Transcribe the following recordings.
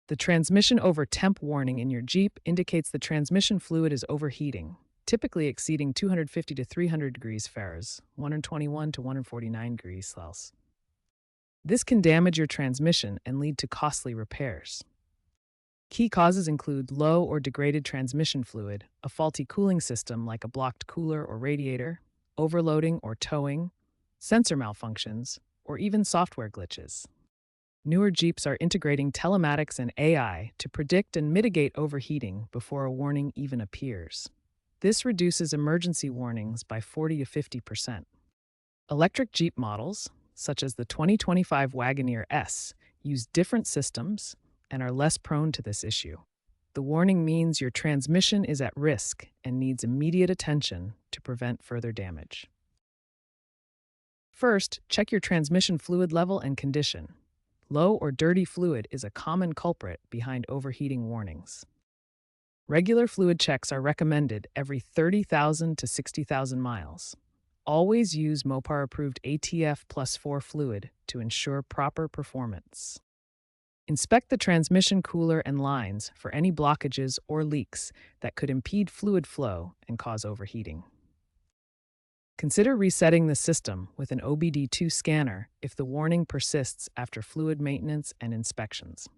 The transmission over temp warning in your Jeep indicates the transmission fluid is overheating, typically exceeding 250 to 300 degrees Fahrenheit, 121 to 149 degrees Celsius. This can damage your transmission and lead to costly repairs. Key causes include low or degraded transmission fluid, a faulty cooling system like a blocked cooler or radiator, overloading or towing, sensor malfunctions, or even software glitches. Newer Jeeps are integrating telematics and AI to predict and mitigate overheating before a warning even appears. This reduces emergency warnings by 40 to 50%. Electric Jeep models, such as the 2025 Wagoneer S, use different systems and are less prone to this issue. The warning means your transmission is at risk and needs immediate attention to prevent further damage. First, check your transmission fluid level and condition. Low or dirty fluid is a common culprit behind overheating warnings. Regular fluid checks are recommended every 30,000 to 60,000 miles. Always use Mopar-approved ATF plus 4 fluid to ensure proper performance. Inspect the transmission cooler and lines for any blockages or leaks that could impede fluid flow and cause overheating. Consider resetting the system with an OBD2 scanner if the warning persists after fluid maintenance and inspections.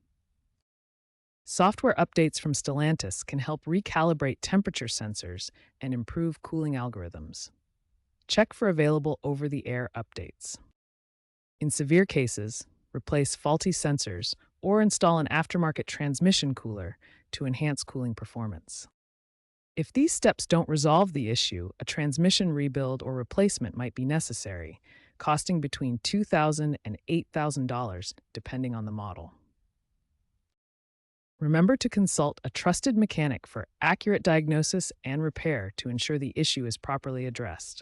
Software updates from Stellantis can help recalibrate temperature sensors and improve cooling algorithms. Check for available over-the-air updates. In severe cases, replace faulty sensors or install an aftermarket transmission cooler to enhance cooling performance. If these steps don't resolve the issue, a transmission rebuild or replacement might be necessary, costing between $2,000 and $8,000 depending on the model. Remember to consult a trusted mechanic for accurate diagnosis and repair to ensure the issue is properly addressed.